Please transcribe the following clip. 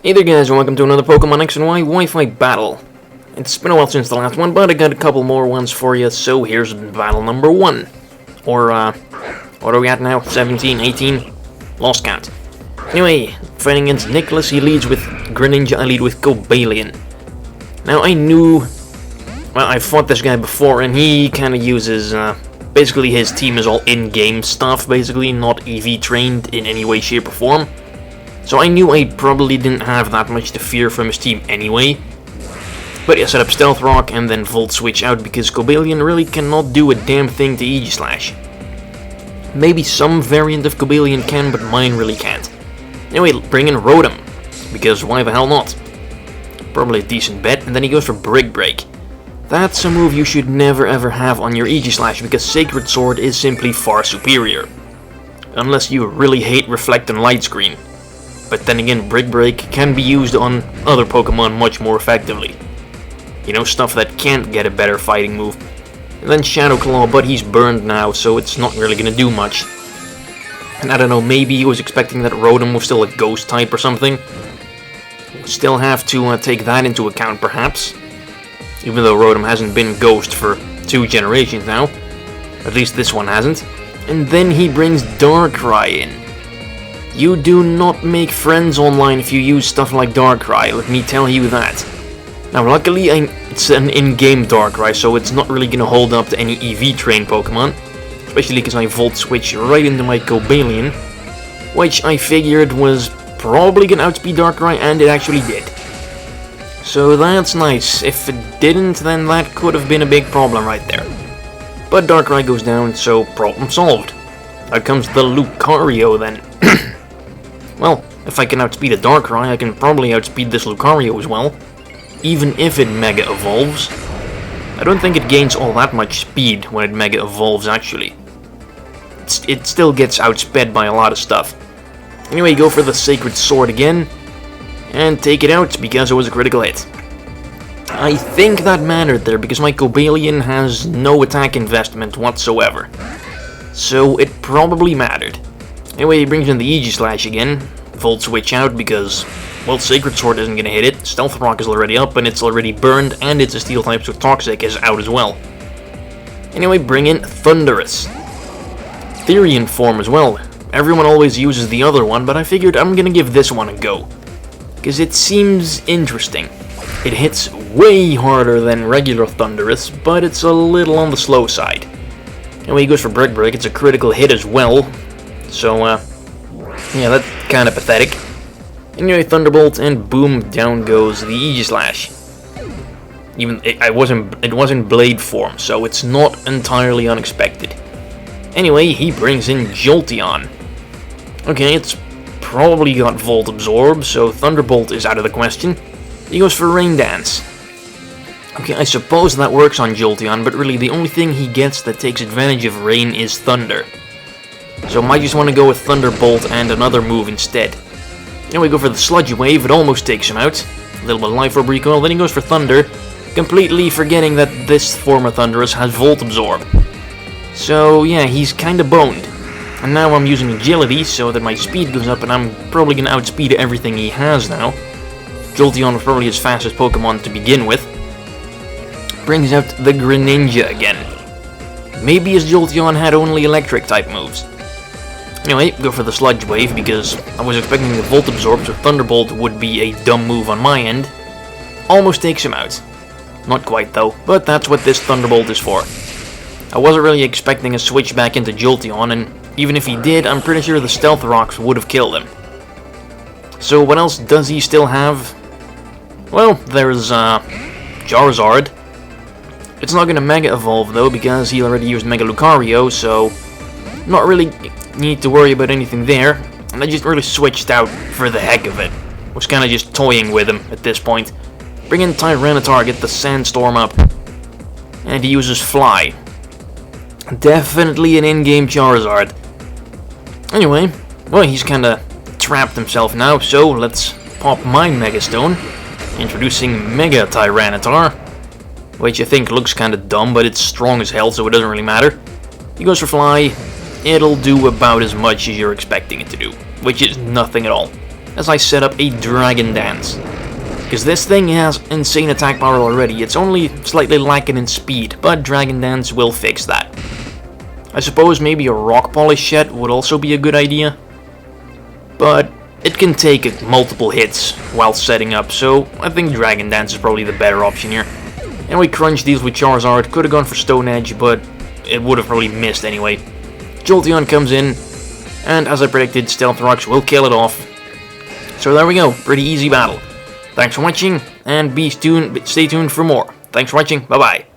Hey there guys, and welcome to another Pokémon X and Y Wi-Fi battle. It's been a while since the last one, but I got a couple more ones for you, so here's battle number 1. Or, what are we at now? 17, 18? Lost count. Anyway, fighting against Nicholas, he leads with Greninja, I lead with Cobalion. Now I fought this guy before, and he kinda uses, basically his team is all in-game stuff, basically, not EV trained in any way, shape, or form. So I knew I probably didn't have that much to fear from his team anyway. But I set up Stealth Rock and then Volt Switch out because Cobalion really cannot do a damn thing to Aegislash. Maybe some variant of Cobalion can, but mine really can't. Anyway, bring in Rotom, because why the hell not? Probably a decent bet, and then he goes for Brick Break. That's a move you should never ever have on your Aegislash because Sacred Sword is simply far superior. Unless you really hate Reflect and Light Screen. But then again, Brick Break can be used on other Pokemon much more effectively. You know, stuff that can't get a better fighting move. And then Shadow Claw, but he's burned now, so it's not really gonna do much. And I don't know, maybe he was expecting that Rotom was still a Ghost type or something. Still have to take that into account, perhaps. Even though Rotom hasn't been Ghost for 2 generations now. At least this one hasn't. And then he brings Darkrai in. You do not make friends online if you use stuff like Darkrai, let me tell you that. Now luckily it's an in-game Darkrai, so it's not really gonna hold up to any EV trained Pokemon. Especially because I Volt Switch right into my Cobalion, which I figured was probably gonna outspeed Darkrai, and it actually did. So that's nice. If it didn't, then that could have been a big problem right there. But Darkrai goes down, so problem solved. Out comes the Lucario then. Well, if I can outspeed a Darkrai, I can probably outspeed this Lucario as well. Even if it Mega Evolves. I don't think it gains all that much speed when it Mega Evolves, actually. It still gets outsped by a lot of stuff. Anyway, go for the Sacred Sword again. And take it out, because it was a critical hit. I think that mattered there, because my Cobalion has no attack investment whatsoever. So it probably mattered. Anyway, he brings in the Aegislash again. Volt Switch out because, well, Sacred Sword isn't gonna hit it. Stealth Rock is already up and it's already burned, and it's a Steel type, so Toxic is out as well. Anyway, bring in Thundurus. Therian form as well. Everyone always uses the other one, but I figured I'm gonna give this one a go. Because it seems interesting. It hits way harder than regular Thundurus, but it's a little on the slow side. Anyway, he goes for Brick Break. It's a critical hit as well. So, yeah, that's kind of pathetic. Anyway, Thunderbolt, and boom, down goes the Aegislash. Even it wasn't Blade form, so it's not entirely unexpected. Anyway, he brings in Jolteon. Okay, it's probably got Volt Absorb, so Thunderbolt is out of the question. He goes for Rain Dance. Okay, I suppose that works on Jolteon, but really the only thing he gets that takes advantage of Rain is Thunder. So might just want to go with Thunderbolt and another move instead. Anyway, go for the Sludge Wave, it almost takes him out. A little bit of Life Orb recoil, then he goes for Thunder, completely forgetting that this form of Thundurus has Volt Absorb. So yeah, he's kinda boned. And now I'm using Agility so that my speed goes up, and I'm probably gonna outspeed everything he has now. Jolteon was probably his fastest Pokemon to begin with. Brings out the Greninja again. Maybe his Jolteon had only electric type moves. Anyway, go for the Sludge Wave because I was expecting the Volt Absorb, so Thunderbolt would be a dumb move on my end. Almost takes him out. Not quite though, but that's what this Thunderbolt is for. I wasn't really expecting a switch back into Jolteon, and even if he did, I'm pretty sure the Stealth Rocks would have killed him. So what else does he still have? Well, there's Charizard. It's not gonna Mega Evolve though, because he already used Mega Lucario, so not really need to worry about anything there. And I just really switched out for the heck of it. Was kinda just toying with him at this point. Bring in Tyranitar, get the Sandstorm up. And he uses Fly. Definitely an in-game Charizard. Anyway, well, he's kinda trapped himself now, so let's pop my Mega Stone. Introducing Mega Tyranitar. Which I think looks kinda dumb, but it's strong as hell, so it doesn't really matter. He goes for Fly. It'll do about as much as you're expecting it to do, which is nothing at all. as I set up a Dragon Dance. Because this thing has insane attack power already, it's only slightly lacking in speed, but Dragon Dance will fix that. I suppose maybe a Rock Polish set would also be a good idea, but it can take multiple hits while setting up, so I think Dragon Dance is probably the better option here. And we crunch deals with Charizard, could have gone for Stone Edge, but it would have probably missed anyway. Jolteon comes in, and as I predicted, Stealth Rocks will kill it off. So there we go, pretty easy battle. Thanks for watching, and stay tuned for more. Thanks for watching, bye bye.